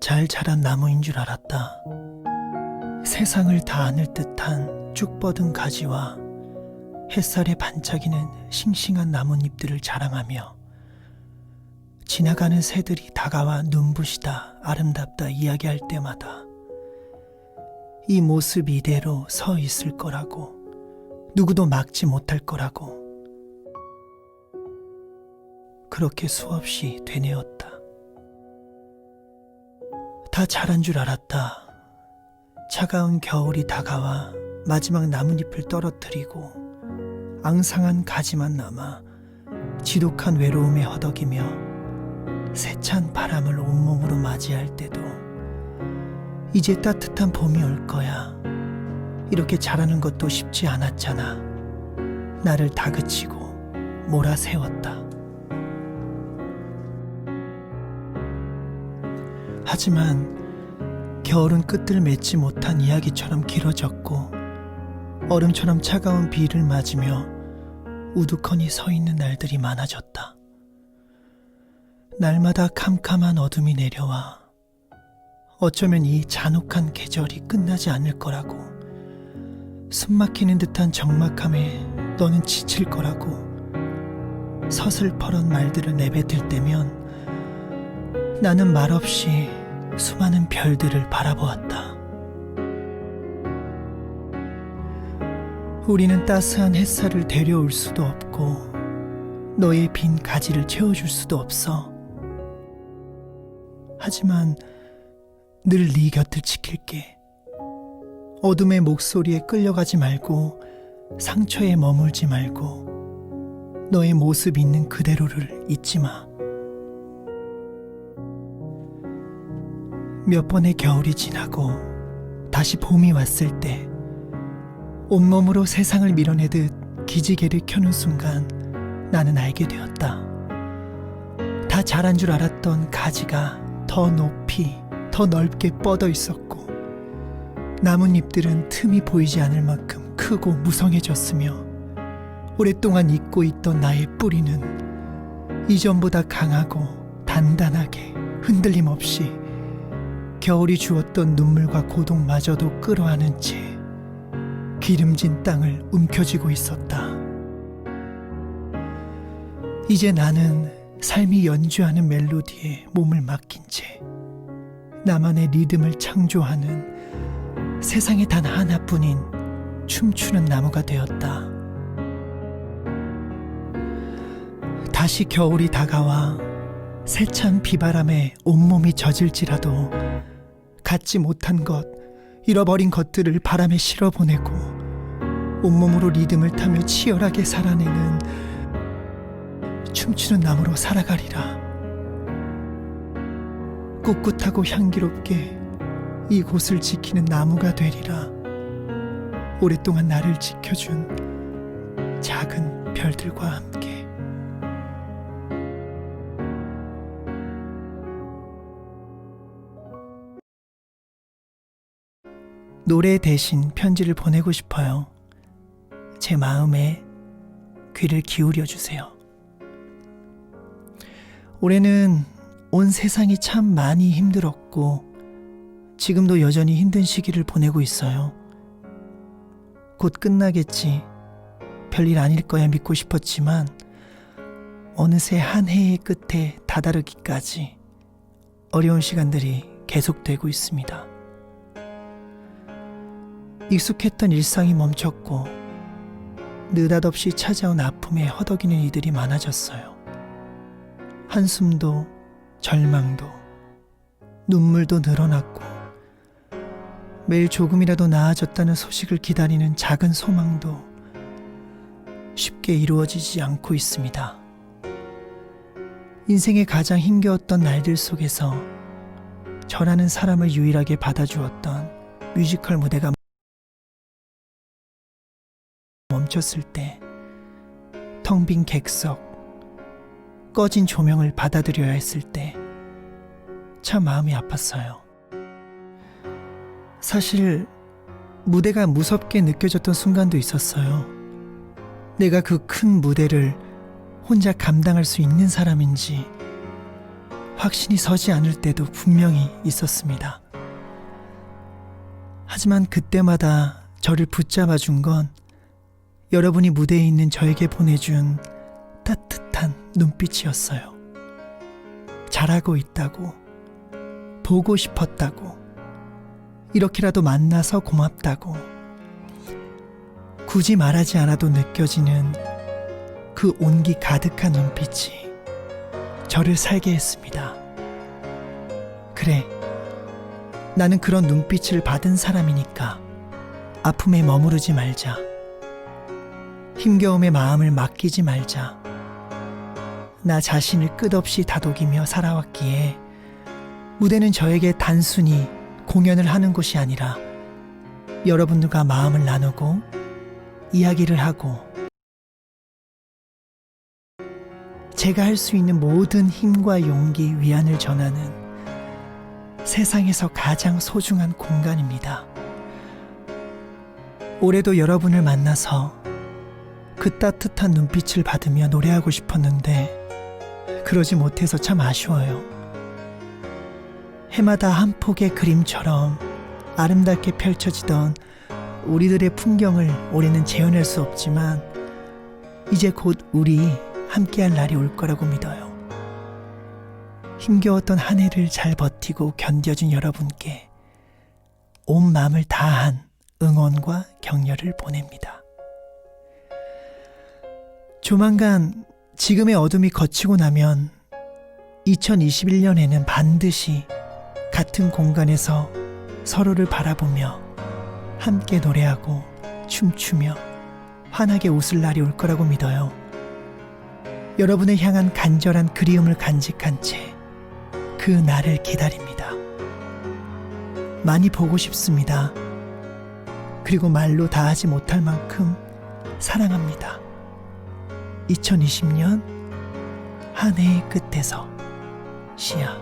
잘 자란 나무인 줄 알았다. 세상을 다 안을 듯한 쭉 뻗은 가지와 햇살에 반짝이는 싱싱한 나뭇잎들을 자랑하며 지나가는 새들이 다가와 눈부시다, 아름답다 이야기할 때마다 이 모습 이대로 서 있을 거라고, 누구도 막지 못할 거라고 그렇게 수없이 되뇌었다. 다 자란 줄 알았다. 차가운 겨울이 다가와 마지막 나뭇잎을 떨어뜨리고 앙상한 가지만 남아 지독한 외로움에 허덕이며 세찬 바람을 온몸으로 맞이할 때도 이제 따뜻한 봄이 올 거야. 이렇게 자라는 것도 쉽지 않았잖아. 나를 다그치고 몰아세웠다. 하지만 겨울은 끝을 맺지 못한 이야기처럼 길어졌고 얼음처럼 차가운 비를 맞으며 우두커니 서 있는 날들이 많아졌다. 날마다 캄캄한 어둠이 내려와 어쩌면 이 잔혹한 계절이 끝나지 않을 거라고, 숨막히는 듯한 적막함에 너는 지칠 거라고 서슬퍼런 말들을 내뱉을 때면 나는 말없이 수많은 별들을 바라보았다. 우리는 따스한 햇살을 데려올 수도 없고 너의 빈 가지를 채워줄 수도 없어. 하지만 늘 네 곁을 지킬게. 어둠의 목소리에 끌려가지 말고 상처에 머물지 말고 너의 모습 있는 그대로를 잊지 마. 몇 번의 겨울이 지나고 다시 봄이 왔을 때 온몸으로 세상을 밀어내듯 기지개를 켜는 순간 나는 알게 되었다. 다 자란 줄 알았던 가지가 더 높이, 더 넓게 뻗어 있었고 나뭇잎들은 틈이 보이지 않을 만큼 크고 무성해졌으며 오랫동안 잊고 있던 나의 뿌리는 이전보다 강하고 단단하게 흔들림 없이 겨울이 주었던 눈물과 고통마저도 끌어안은 채 기름진 땅을 움켜쥐고 있었다. 이제 나는 삶이 연주하는 멜로디에 몸을 맡긴 채 나만의 리듬을 창조하는 세상에 단 하나뿐인 춤추는 나무가 되었다. 다시 겨울이 다가와 세찬 비바람에 온몸이 젖을지라도 갖지 못한 것, 잃어버린 것들을 바람에 실어보내고 온몸으로 리듬을 타며 치열하게 살아내는 춤추는 나무로 살아가리라. 꿋꿋하고 향기롭게 이곳을 지키는 나무가 되리라. 오랫동안 나를 지켜준 작은 별들과 함께. 노래 대신 편지를 보내고 싶어요. 제 마음에 귀를 기울여 주세요. 올해는 온 세상이 참 많이 힘들었고 지금도 여전히 힘든 시기를 보내고 있어요. 곧 끝나겠지, 별일 아닐 거야 믿고 싶었지만 어느새 한 해의 끝에 다다르기까지 어려운 시간들이 계속되고 있습니다. 익숙했던 일상이 멈췄고 느닷없이 찾아온 아픔에 허덕이는 이들이 많아졌어요. 한숨도 절망도 눈물도 늘어났고 매일 조금이라도 나아졌다는 소식을 기다리는 작은 소망도 쉽게 이루어지지 않고 있습니다. 인생의 가장 힘겨웠던 날들 속에서 저라는 사람을 유일하게 받아주었던 뮤지컬 무대가 멈췄을 때 텅 빈 객석, 꺼진 조명을 받아들여야 했을 때 참 마음이 아팠어요. 사실 무대가 무섭게 느껴졌던 순간도 있었어요. 내가 그 큰 무대를 혼자 감당할 수 있는 사람인지, 확신이 서지 않을 때도 분명히 있었습니다. 하지만 그때마다 저를 붙잡아 준 건 여러분이 무대에 있는 저에게 보내준 따뜻한 눈빛이었어요. 잘하고 있다고, 보고 싶었다고, 이렇게라도 만나서 고맙다고, 굳이 말하지 않아도 느껴지는 그 온기 가득한 눈빛이 저를 살게 했습니다. 그래, 나는 그런 눈빛을 받은 사람이니까 아픔에 머무르지 말자. 힘겨움에 마음을 맡기지 말자. 나 자신을 끝없이 다독이며 살아왔기에 무대는 저에게 단순히 공연을 하는 곳이 아니라 여러분들과 마음을 나누고 이야기를 하고 제가 할 수 있는 모든 힘과 용기, 위안을 전하는 세상에서 가장 소중한 공간입니다. 올해도 여러분을 만나서 그 따뜻한 눈빛을 받으며 노래하고 싶었는데 그러지 못해서 참 아쉬워요. 해마다 한 폭의 그림처럼 아름답게 펼쳐지던 우리들의 풍경을 올해는 재현할 수 없지만 이제 곧 우리 함께할 날이 올 거라고 믿어요. 힘겨웠던 한 해를 잘 버티고 견뎌준 여러분께 온 마음을 다한 응원과 격려를 보냅니다. 조만간 지금의 어둠이 거치고 나면 2021년에는 반드시 같은 공간에서 서로를 바라보며 함께 노래하고 춤추며 환하게 웃을 날이 올 거라고 믿어요. 여러분을 향한 간절한 그리움을 간직한 채 그 날을 기다립니다. 많이 보고 싶습니다. 그리고 말로 다 하지 못할 만큼 사랑합니다. 2020년 한 해의 끝에서 시야.